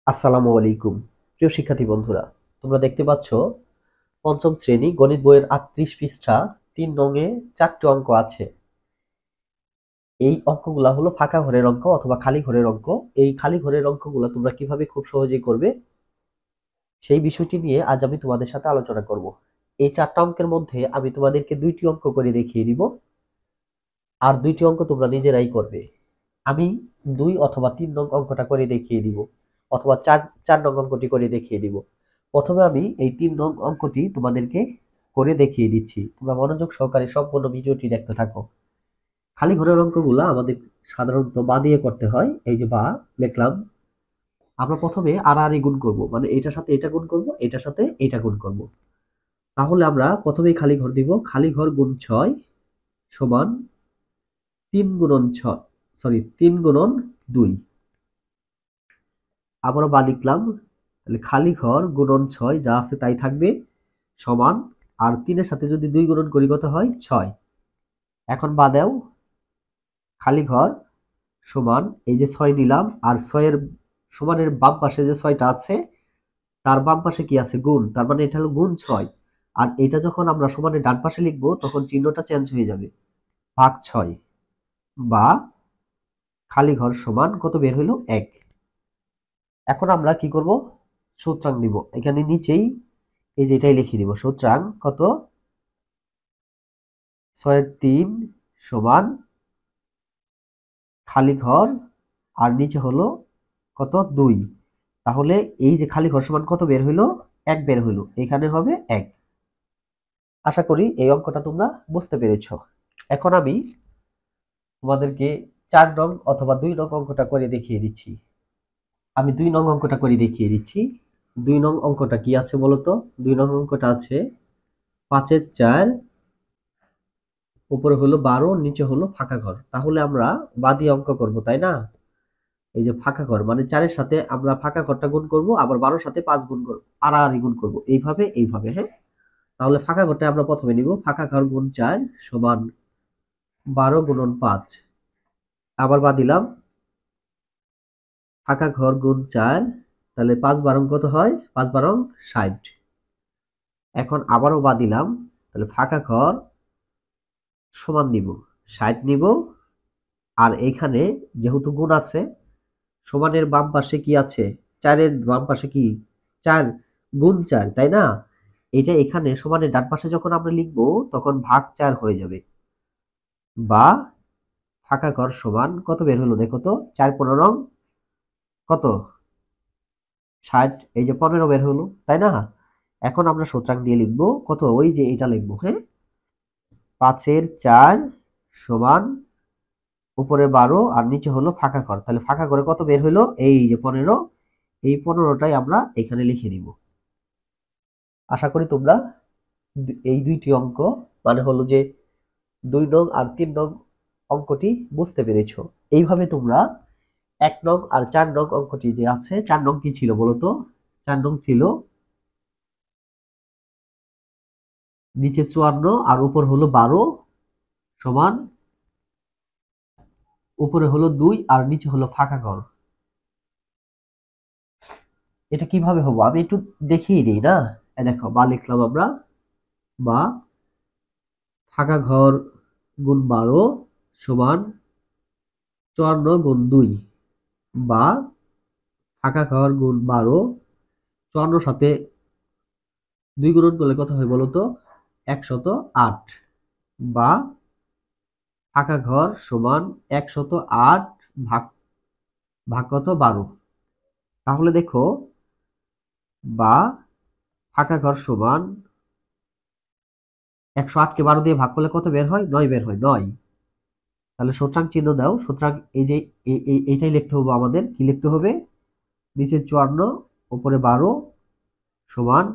আসসালামু আলাইকুম। প্রিয় শিক্ষার্থী বন্ধুরা, তোমরা দেখতে পাচ্ছ পঞ্চম শ্রেণী গণিত বইয়ের ৩৮ পৃষ্ঠা ৩ নং-এ ৪টি অঙ্ক আছে। এই অঙ্কগুলা হলো ফাঁকা ঘরের অঙ্ক অথবা খালি ঘরের অঙ্ক। এই খালি ঘরের অঙ্কগুলা তোমরা কিভাবে খুব সহজেই করবে সেই বিষয়টি নিয়ে আজ আমি তোমাদের সাথে আলোচনা করব। এই ৪টা অঙ্কের মধ্যে আমি তোমাদেরকে ২টি অঙ্ক করে দেখিয়ে দিব, আর ২টি অঙ্ক তোমরা নিজেরাই করবে। আমি ২ অথবা ৩ নং অঙ্কটা করে দেখিয়ে দিব, অথবা ৪ নং অঙ্কটি করে দেখিয়ে দিব। প্রথমে আমি এই ৩ নং অঙ্কটি তোমাদেরকে করে দেখিয়ে দিচ্ছি। তোমরা মনোযোগ সহকারে সম্পূর্ণ ভিডিওটি দেখতে থাকো। খালি ঘরের অঙ্কগুলো আমাদের সাধারণত বা দিয়ে করতে হয়। এই যে বা লিখলাম, আমরা প্রথমে আড়াআড়ি গুণ করব, মানে এটার সাথে এটা গুণ করব, এটার সাথে এটা গুণ করব। তাহলে আমরা প্রথমেই খালি ঘর দিব। খালি ঘর গুণ ৬ সমান ৩ গুণন ৬, সরি ৩ গুণন ২। আবারও বা লিখলাম, তাহলে খালি ঘর গুণন ৬ যা আছে তাই থাকবে সমান, আর ৩-এর সাথে যদি ২ গুণন করি কত হয়? ৬। এখন বা দাও, খালি ঘর সমান এই যে ৬ নিলাম, আর ৬-এর সমানের বাম পাশে যে ৬টা আছে তার বাম পাশে কি আছে? গুণ। তার মানে এটা হলো গুণ ৬। আর এটা যখন আমরা সমানের ডান পাশে লিখবো তখন চিহ্নটা চেঞ্জ হয়ে যাবে, ভাগ ৬। বা খালি ঘর সমান কত বের হইল? ১। এখন আমরা কি করব? সূত্রাং দিব। এখানে নিচেই এই যে এটাই লিখে দিব। সূত্রাং কত? ৬-৩ সমান খালি ঘর আর নিচে হলো কত? ২। তাহলে এই যে খালি ঘর সমান কত বের হইলো? ১ বের হইলো। এখানে হবে ১। আশা করি এই অঙ্কটা তোমরা বুঝতে পেরেছ। এখন আমি তোমাদেরকে ৪ নং অথবা ২ নং অঙ্কটা করে দেখিয়ে দিচ্ছি। আমি ২ নং অঙ্কটা করে দেখিয়ে দিচ্ছি। ২ নং অঙ্কটা কি আছে বলতো? ২ নং অঙ্কটা আছে ৫-এর ৪, উপরে হলো ১২, নিচে হলো ফাঁকা ঘর। তাহলে আমরা বা দিয়ে অঙ্ক করব, তাই না? এই যে ফাঁকা ঘর মানে ৪-এর সাথে আমরা ফাঁকা ঘরটা গুণ করব, আবার ১২-র সাথে ৫ গুণ করব, আড়াআড়ি গুণ করব, এইভাবে, হ্যাঁ? তাহলে ফাঁকা ঘরটা আমরা প্রথমে নিব। ফাঁকা ঘর গুণ ৪ সমান ১২ গুণন ৫। আবার বা দিলাম, ফাঁকা ঘর গুণ ৪, তাহলে ৫ বারং কত হয়? ৫ বারং ৬০। এখন আবারও বা দিলাম, তাহলে ফাঁকা ঘর সমান নিব ৬০ নিব, আর এখানে যেহেতু গুণ আছে সমানের বাম পাশে কি আছে? ৪-এর বাম পাশে কি? ৪ গুণ ৪, তাই না? এটা এখানে সমানের ডান পাশে যখন আমরা লিখব তখন ভাগ ৪ হয়ে যাবে। বা ফাঁকা ঘর সমান কত বের হলো দেখো তো? ৪-১৫ কত? ৬০। এই যে ১৫ বের হলো, তাই না? এখন আমরা সূত্রাং দিয়ে লিখব কত? ওই যে এটা লিখব, হ্যাঁ? ৫-এর ৪ সমান উপরে ১২ আর নিচে হলো ফাঁকা ঘর। তাহলে ফাঁকা ঘরে কত বের হলো? এই যে ১৫। এই ১৫টাই আমরা এখানে লিখে দিব। আশা করি তোমরা এই ২টি অঙ্ক, মানে হলো যে ২ নং আর ৩ নং অঙ্কটি বুঝতে পেরেছ। এইভাবে তোমরা ১ নং আর ৪ নং অঙ্কটি যে আছে, ৪ নং কি ছিল বলতো? ৪ নং ছিল নিচে ৫৪ আর উপর হলো ১২ সমান, উপরে হলো ২ আর নিচে হলো ফাঁকা ঘর। এটা কিভাবে হবো আমি একটু দেখিয়ে দিই না? দেখো, বা লিখলাম আমরা, বা ফাঁকা ঘর গুণ ১২ সমান ৫৪ গুণ ২। বা ফাঁকা ঘর গুণ ১২, ৫৪ সাথে ২ গুণন করলে কত হয় বলতো? ১০৮। বা ফাঁকা ঘর সমান ১০৮ ভাগ ভাগ কত? ১২। তাহলে দেখো, বা ফাঁকা ঘর সমান ১০৮কে ১২ দিয়ে ভাগ করলে কত বের হয়? ৯ বের হয়, ৯। তাহলে সূত্রাং চিহ্ন দাও। সূত্রাং এই যে এইটাই লিখতে হবে আমাদের। কি লিখতে হবে? নিচে ৫৪, উপরে ১২ সমান,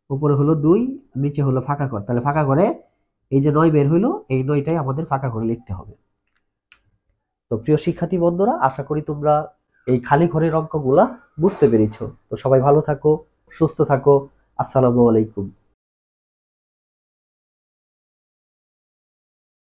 উপরে হলো ২, নিচে হলো ফাঁকা ঘর। তাহলে ফাঁকা ঘরে এই যে ৯ বের হইলো, এই ৯টাই আমাদের ফাঁকা ঘরে লিখতে হবে। তো প্রিয় শিক্ষার্থী বন্ধুরা, আশা করি তোমরা এই খালি ঘরের অঙ্কগুলা বুঝতে পেরেছো। তো সবাই ভালো থাকো, সুস্থ থাকো। আসসালামু আলাইকুম।